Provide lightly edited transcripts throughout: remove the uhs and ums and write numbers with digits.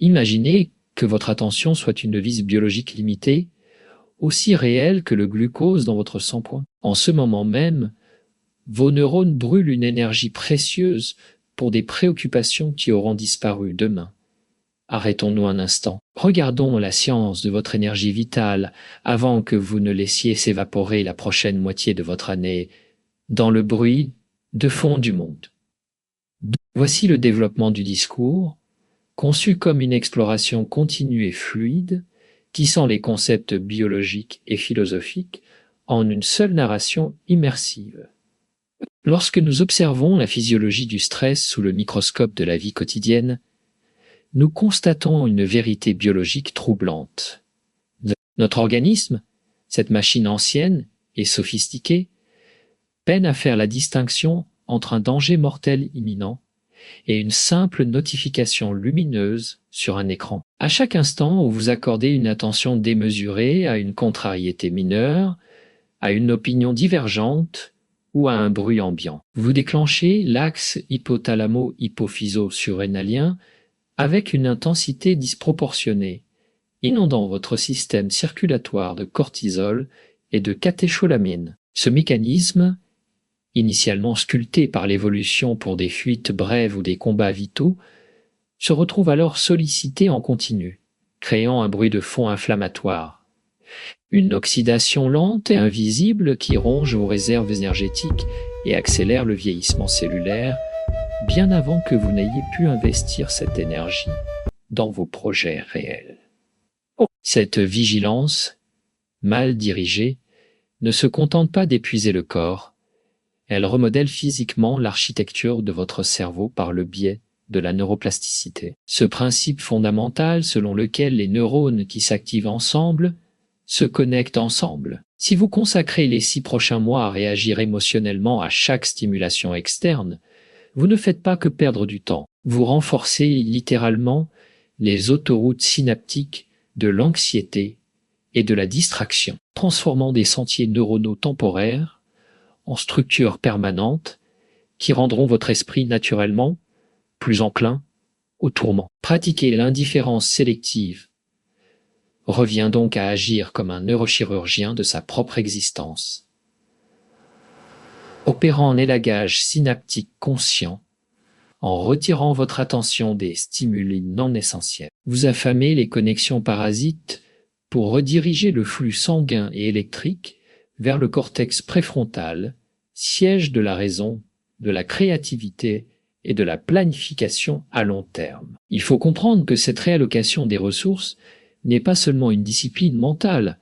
Imaginez que votre attention soit une devise biologique limitée, aussi réelle que le glucose dans votre sang-point. En ce moment même, vos neurones brûlent une énergie précieuse pour des préoccupations qui auront disparu demain. Arrêtons-nous un instant. Regardons la science de votre énergie vitale avant que vous ne laissiez s'évaporer la prochaine moitié de votre année dans le bruit de fond du monde. Voici le développement du discours, conçu comme une exploration continue et fluide, tissant les concepts biologiques et philosophiques en une seule narration immersive. Lorsque nous observons la physiologie du stress sous le microscope de la vie quotidienne, nous constatons une vérité biologique troublante. Notre organisme, cette machine ancienne et sophistiquée, peine à faire la distinction entre un danger mortel imminent et une simple notification lumineuse sur un écran. À chaque instant où vous accordez une attention démesurée à une contrariété mineure, à une opinion divergente ou à un bruit ambiant, vous déclenchez l'axe hypothalamo-hypophyso-surrénalien avec une intensité disproportionnée, inondant votre système circulatoire de cortisol et de catécholamine. Ce mécanisme, initialement sculpté par l'évolution pour des fuites brèves ou des combats vitaux, se retrouve alors sollicité en continu, créant un bruit de fond inflammatoire. Une oxydation lente et invisible qui ronge vos réserves énergétiques et accélère le vieillissement cellulaire, bien avant que vous n'ayez pu investir cette énergie dans vos projets réels. Cette vigilance, mal dirigée, ne se contente pas d'épuiser le corps, elle remodèle physiquement l'architecture de votre cerveau par le biais de la neuroplasticité. Ce principe fondamental selon lequel les neurones qui s'activent ensemble se connectent ensemble. Si vous consacrez les 6 prochains mois à réagir émotionnellement à chaque stimulation externe, vous ne faites pas que perdre du temps. Vous renforcez littéralement les autoroutes synaptiques de l'anxiété et de la distraction, transformant des sentiers neuronaux temporaires en structures permanentes qui rendront votre esprit naturellement plus enclin au tourment. Pratiquer l'indifférence sélective revient donc à agir comme un neurochirurgien de sa propre existence, opérant un élagage synaptique conscient en retirant votre attention des stimuli non essentiels. Vous affamez les connexions parasites pour rediriger le flux sanguin et électrique vers le cortex préfrontal, siège de la raison, de la créativité et de la planification à long terme. Il faut comprendre que cette réallocation des ressources n'est pas seulement une discipline mentale,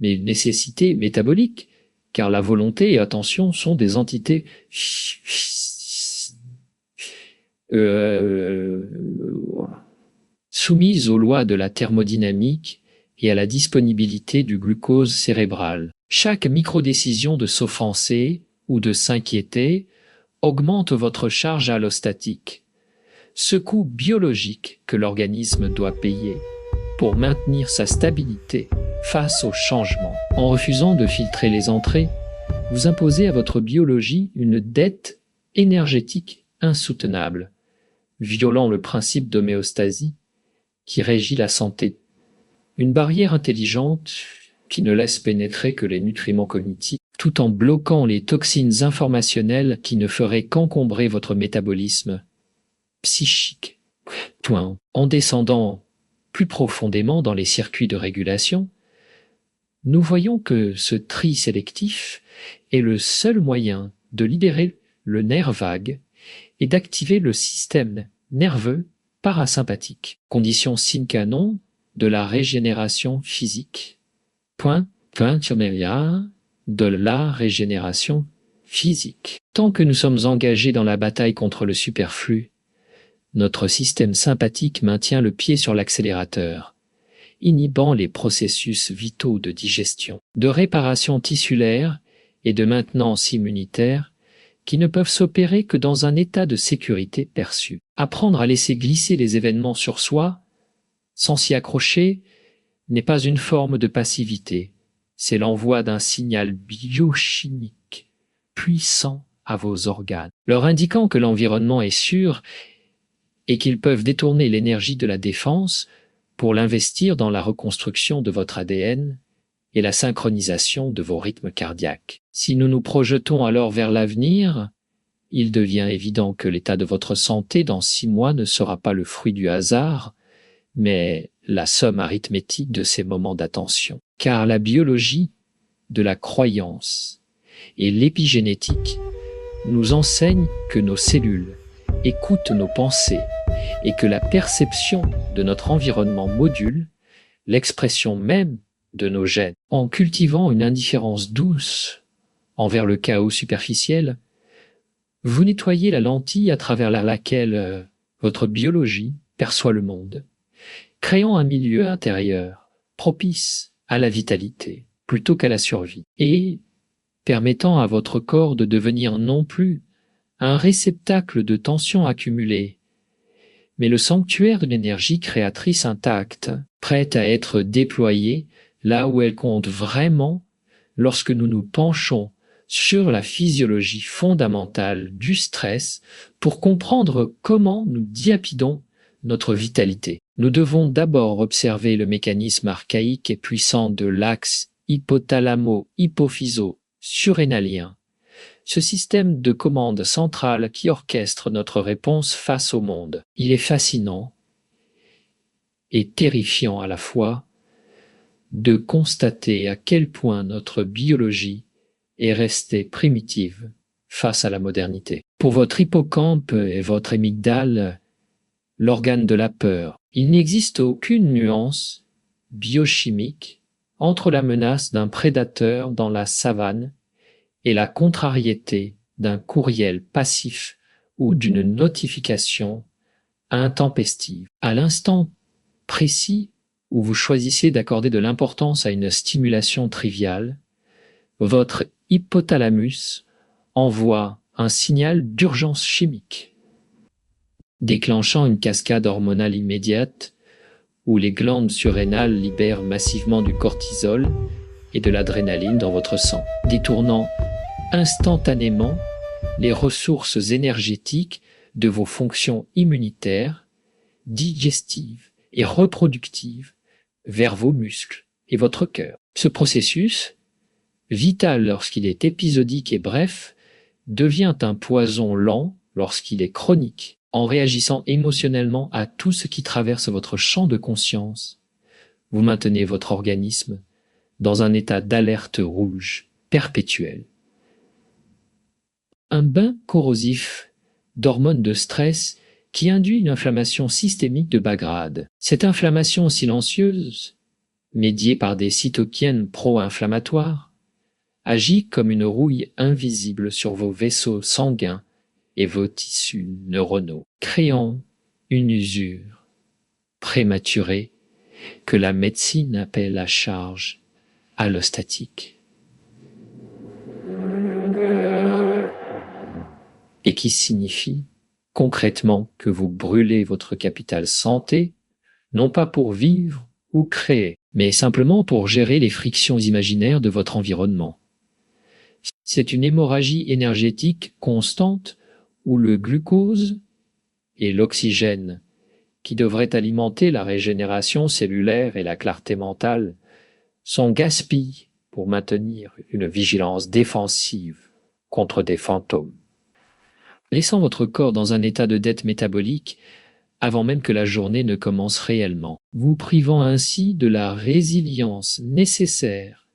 mais une nécessité métabolique, car la volonté et l'attention sont des entités soumises aux lois de la thermodynamique et à la disponibilité du glucose cérébral. Chaque microdécision de s'offenser ou de s'inquiéter augmente votre charge allostatique, ce coût biologique que l'organisme doit payer pour maintenir sa stabilité face au changement. En refusant de filtrer les entrées, vous imposez à votre biologie une dette énergétique insoutenable, violant le principe d'homéostasie qui régit la santé. Une barrière intelligente qui ne laisse pénétrer que les nutriments cognitifs, tout en bloquant les toxines informationnelles qui ne feraient qu'encombrer votre métabolisme psychique. En descendant plus profondément dans les circuits de régulation, nous voyons que ce tri sélectif est le seul moyen de libérer le nerf vague et d'activer le système nerveux parasympathique, condition sine qua non de la régénération physique. Point intermédiaire de la régénération physique. Tant que nous sommes engagés dans la bataille contre le superflu, notre système sympathique maintient le pied sur l'accélérateur, inhibant les processus vitaux de digestion, de réparation tissulaire et de maintenance immunitaire qui ne peuvent s'opérer que dans un état de sécurité perçu. Apprendre à laisser glisser les événements sur soi, sans s'y accrocher, n'est pas une forme de passivité, c'est l'envoi d'un signal et qu'ils peuvent détourner l'énergie de la défense pour l'investir dans la reconstruction de votre ADN et la synchronisation de vos rythmes cardiaques. Si nous nous projetons alors vers l'avenir, il devient évident que l'état de votre santé dans 6 mois ne sera pas le fruit du hasard, mais la somme arithmétique de ces moments d'attention. Car la biologie de la croyance et l'épigénétique nous enseignent que nos cellules écoutent nos pensées et que la perception de notre environnement module l'expression même de nos gènes. En cultivant une indifférence douce envers le chaos superficiel, vous nettoyez la lentille à travers laquelle votre biologie perçoit le monde, créant un milieu intérieur propice à la vitalité plutôt qu'à la survie, et permettant à votre corps de devenir non plus un réceptacle de tensions accumulées, mais le sanctuaire de l'énergie créatrice intacte, prête à être déployée là où elle compte vraiment lorsque nous nous penchons sur la physiologie fondamentale du stress pour comprendre comment nous dilapidons notre vitalité. Nous devons d'abord observer le mécanisme archaïque et puissant de l'axe hypothalamo-hypophyso-surrénalien, ce système de commande centrale qui orchestre notre réponse face au monde. Il est fascinant et terrifiant à la fois de constater à quel point notre biologie est restée primitive face à la modernité. Pour votre hippocampe et votre amygdale, l'organe de la peur, il n'existe aucune nuance biochimique entre la menace d'un prédateur dans la savane et la contrariété d'un courriel passif ou d'une notification intempestive. À l'instant précis où vous choisissez d'accorder de l'importance à une stimulation triviale, votre hypothalamus envoie un signal d'urgence chimique, déclenchant une cascade hormonale immédiate où les glandes surrénales libèrent massivement du cortisol et de l'adrénaline dans votre sang, détournant instantanément les ressources énergétiques de vos fonctions immunitaires, digestives et reproductives vers vos muscles et votre cœur. Ce processus, vital lorsqu'il est épisodique et bref, devient un poison lent lorsqu'il est chronique, en réagissant émotionnellement à tout ce qui traverse votre champ de conscience. Vous maintenez votre organisme dans un état d'alerte rouge perpétuel. Un bain corrosif d'hormones de stress qui induit une inflammation systémique de bas grade. Cette inflammation silencieuse, médiée par des cytokines pro-inflammatoires, agit comme une rouille invisible sur vos vaisseaux sanguins et vos tissus neuronaux, créant une usure prématurée que la médecine appelle la charge allostatique, et qui signifie concrètement que vous brûlez votre capital santé, non pas pour vivre ou créer, mais simplement pour gérer les frictions imaginaires de votre environnement. C'est une hémorragie énergétique constante où le glucose et l'oxygène, qui devraient alimenter la régénération cellulaire et la clarté mentale, sont gaspillés pour maintenir une vigilance défensive contre des fantômes, laissant votre corps dans un état de dette métabolique avant même que la journée ne commence réellement, vous privant ainsi de la résilience nécessaire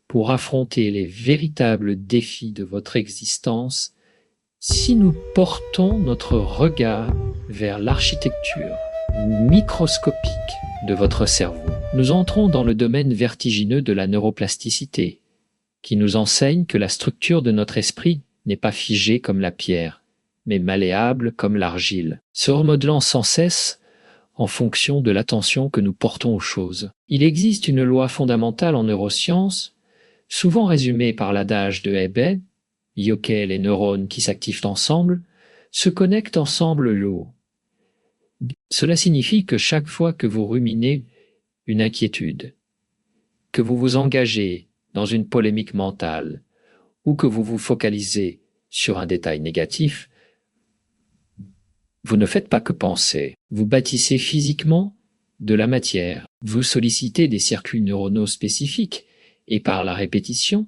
pour affronter les véritables défis de votre existence si nous portons notre regard vers l'architecture microscopique de votre cerveau. Nous entrons dans le domaine vertigineux de la neuroplasticité, qui nous enseigne que la structure de notre esprit n'est pas figée comme la pierre, mais malléable comme l'argile, se remodelant sans cesse en fonction de l'attention que nous portons aux choses. Il existe une loi fondamentale en neurosciences, souvent résumée par l'adage de Hebbe, yoquet les neurones qui s'activent ensemble, se connectent ensemble l'eau. Cela signifie que chaque fois que vous ruminez une inquiétude, que vous vous engagez dans une polémique mentale, ou que vous vous focalisez sur un détail négatif, Vous ne faites pas que penser, vous bâtissez physiquement de la matière, vous sollicitez des circuits neuronaux spécifiques, et par la répétition,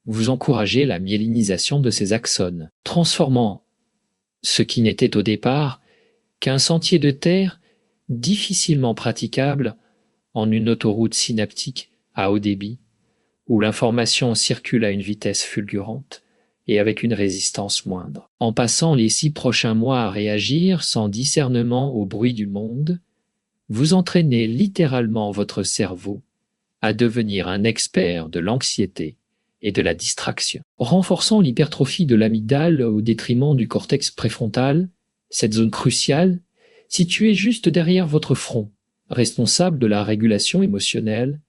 vous encouragez la myélinisation de ces axones, transformant ce qui n'était au départ qu'un sentier de terre difficilement praticable en une autoroute synaptique à haut débit, où l'information circule à une vitesse fulgurante et avec une résistance moindre. En passant les 6 prochains mois à réagir sans discernement au bruit du monde, vous entraînez littéralement votre cerveau à devenir un expert de l'anxiété et de la distraction. Renforçant l'hypertrophie de l'amygdale au détriment du cortex préfrontal, cette zone cruciale, située juste derrière votre front, responsable de la régulation émotionnelle,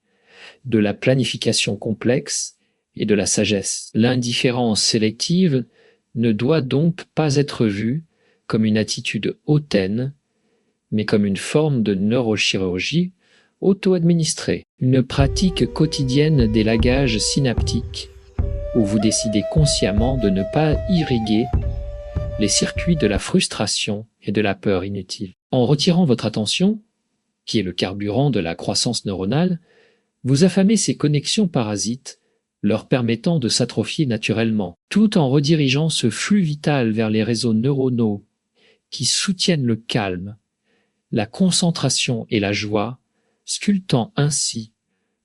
de la planification complexe et de la sagesse. L'indifférence sélective ne doit donc pas être vue comme une attitude hautaine, mais comme une forme de neurochirurgie auto-administrée, une pratique quotidienne d'élagage synaptique, où vous décidez consciemment de ne pas irriguer les circuits de la frustration et de la peur inutile. En retirant votre attention, qui est le carburant de la croissance neuronale, vous affamez ces connexions parasites, leur permettant de s'atrophier naturellement, tout en redirigeant ce flux vital vers les réseaux neuronaux qui soutiennent le calme, la concentration et la joie, sculptant ainsi,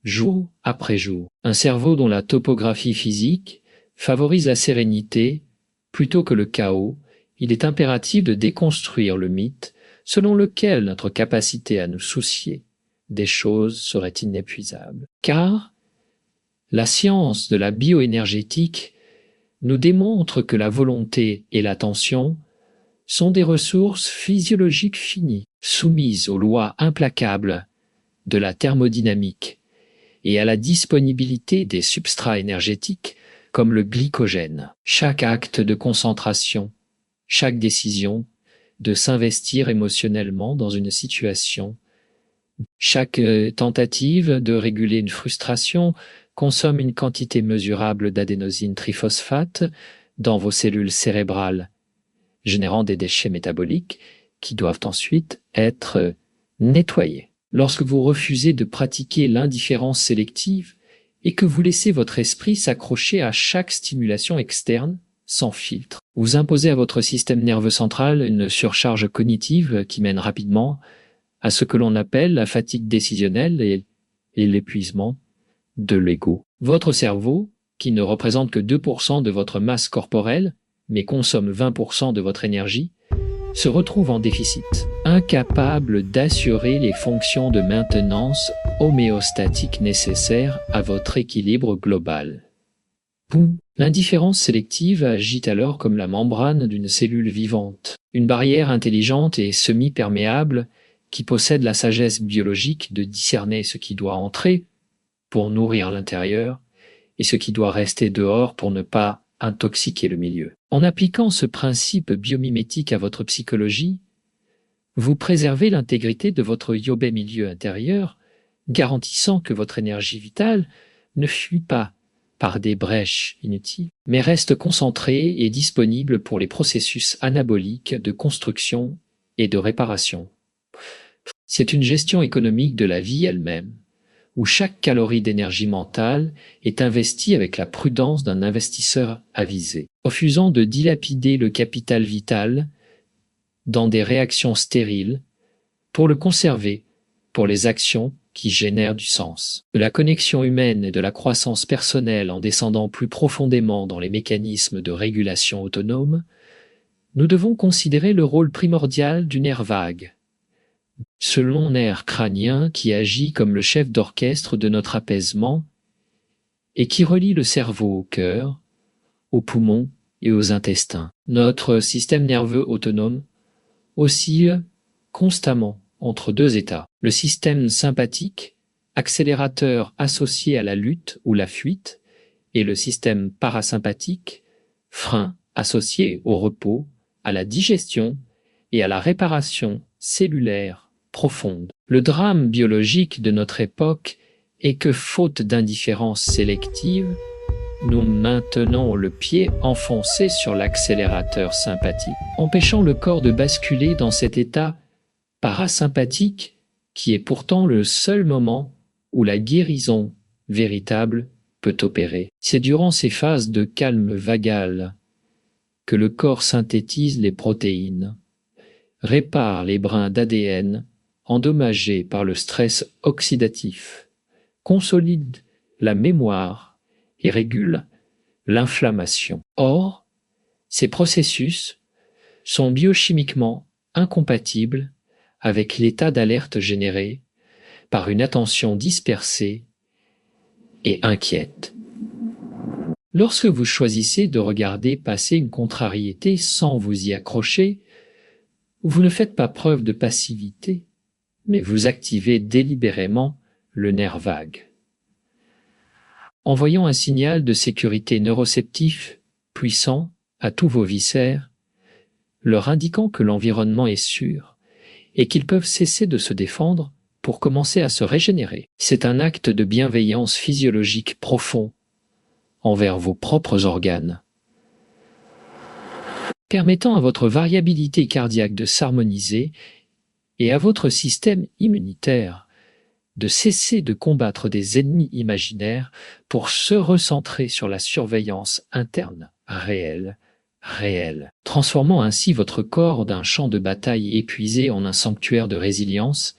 jour après jour, un cerveau dont la topographie physique favorise la sérénité plutôt que le chaos. Il est impératif de déconstruire le mythe selon lequel notre capacité à nous soucier des choses serait inépuisable. Car la science de la bioénergétique nous démontre que la volonté et l'attention sont des ressources physiologiques finies, soumises aux lois implacables de la thermodynamique et à la disponibilité des substrats énergétiques comme le glycogène. Chaque acte de concentration, chaque décision de s'investir émotionnellement dans une situation, chaque tentative de réguler une frustration consomme une quantité mesurable d'adénosine triphosphate dans vos cellules cérébrales, générant des déchets métaboliques qui doivent ensuite être nettoyés. Lorsque vous refusez de pratiquer l'indifférence sélective et que vous laissez votre esprit s'accrocher à chaque stimulation externe, sans filtre, vous imposez à votre système nerveux central une surcharge cognitive qui mène rapidement à ce que l'on appelle la fatigue décisionnelle et l'épuisement de l'ego. Votre cerveau, qui ne représente que 2% de votre masse corporelle, mais consomme 20% de votre énergie, se retrouve en déficit, incapable d'assurer les fonctions de maintenance homéostatique nécessaires à votre équilibre global. Boum. L'indifférence sélective agit alors comme la membrane d'une cellule vivante, une barrière intelligente et semi-perméable qui possède la sagesse biologique de discerner ce qui doit entrer pour nourrir l'intérieur et ce qui doit rester dehors pour ne pas intoxiquer le milieu. En appliquant ce principe biomimétique à votre psychologie, vous préservez l'intégrité de votre yobé milieu intérieur, garantissant que votre énergie vitale ne fuit pas par des brèches inutiles, mais reste concentrée et disponible pour les processus anaboliques de construction et de réparation. C'est une gestion économique de la vie elle-même, où chaque calorie d'énergie mentale est investie avec la prudence d'un investisseur avisé, refusant de dilapider le capital vital dans des réactions stériles pour le conserver pour les actions qui génèrent du sens. De la connexion humaine et de la croissance personnelle en descendant plus profondément dans les mécanismes de régulation autonome, nous devons considérer le rôle primordial du nerf vague, ce long nerf crânien qui agit comme le chef d'orchestre de notre apaisement et qui relie le cerveau au cœur, aux poumons et aux intestins. Notre système nerveux autonome oscille constamment entre deux états. Le système sympathique, accélérateur associé à la lutte ou la fuite, et le système parasympathique, frein associé au repos, à la digestion et à la réparation cellulaire profonde. Le drame biologique de notre époque est que, faute d'indifférence sélective, Nous maintenons le pied enfoncé sur l'accélérateur sympathique, empêchant le corps de basculer dans cet état parasympathique qui est pourtant le seul moment où la guérison véritable peut opérer. C'est durant ces phases de calme vagal que le corps synthétise les protéines, répare les brins d'ADN endommagés par le stress oxydatif, consolide la mémoire et régule l'inflammation. Or, ces processus sont biochimiquement incompatibles avec l'état d'alerte généré par une attention dispersée et inquiète. Lorsque vous choisissez de regarder passer une contrariété sans vous y accrocher, vous ne faites pas preuve de passivité, mais vous activez délibérément le nerf vague. Envoyant un signal de sécurité neuroceptif puissant à tous vos viscères, leur indiquant que l'environnement est sûr et qu'ils peuvent cesser de se défendre pour commencer à se régénérer. C'est un acte de bienveillance physiologique profond envers vos propres organes, permettant à votre variabilité cardiaque de s'harmoniser et à votre système immunitaire de cesser de combattre des ennemis imaginaires pour se recentrer sur la surveillance interne réelle, transformant ainsi votre corps d'un champ de bataille épuisé en un sanctuaire de résilience,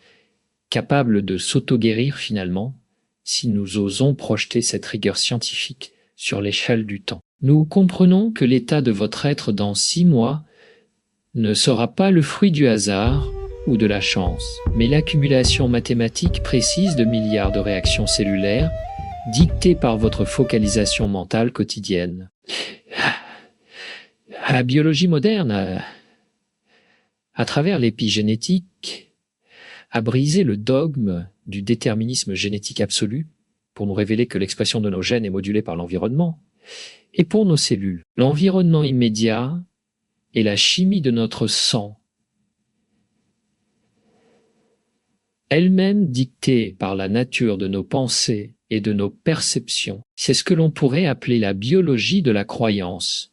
capable de s'auto-guérir finalement, si nous osons projeter cette rigueur scientifique sur l'échelle du temps. Nous comprenons que l'état de votre être dans 6 mois ne sera pas le fruit du hasard ou de la chance, mais l'accumulation mathématique précise de milliards de réactions cellulaires dictées par votre focalisation mentale quotidienne. La biologie moderne, à travers l'épigénétique, a brisé le dogme du déterminisme génétique absolu pour nous révéler que l'expression de nos gènes est modulée par l'environnement. Et pour nos cellules, l'environnement immédiat est la chimie de notre sang, elle-même dictée par la nature de nos pensées et de nos perceptions. C'est ce que l'on pourrait appeler la biologie de la croyance.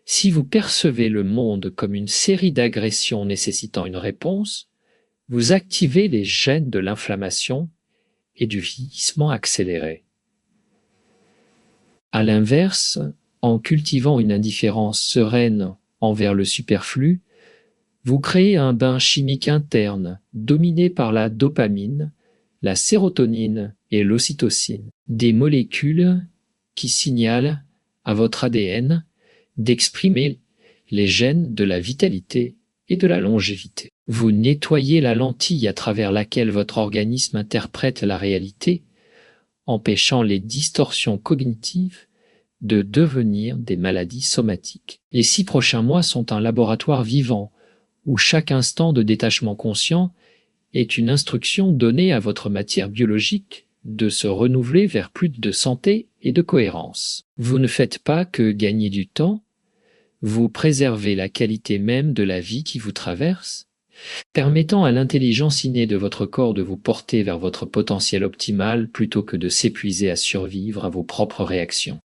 Si vous percevez le monde comme une série d'agressions nécessitant une réponse, vous activez les gènes de l'inflammation et du vieillissement accéléré. À l'inverse, en cultivant une indifférence sereine envers le superflu, vous créez un bain chimique interne dominé par la dopamine, la sérotonine et l'ocytocine, des molécules qui signalent à votre ADN d'exprimer les gènes de la vitalité et de la longévité. Vous nettoyez la lentille à travers laquelle votre organisme interprète la réalité, empêchant les distorsions cognitives de devenir des maladies somatiques. Les 6 prochains mois sont un laboratoire vivant, où chaque instant de détachement conscient est une instruction donnée à votre matière biologique de se renouveler vers plus de santé et de cohérence. Vous ne faites pas que gagner du temps, vous préservez la qualité même de la vie qui vous traverse, permettant à l'intelligence innée de votre corps de vous porter vers votre potentiel optimal plutôt que de s'épuiser à survivre à vos propres réactions.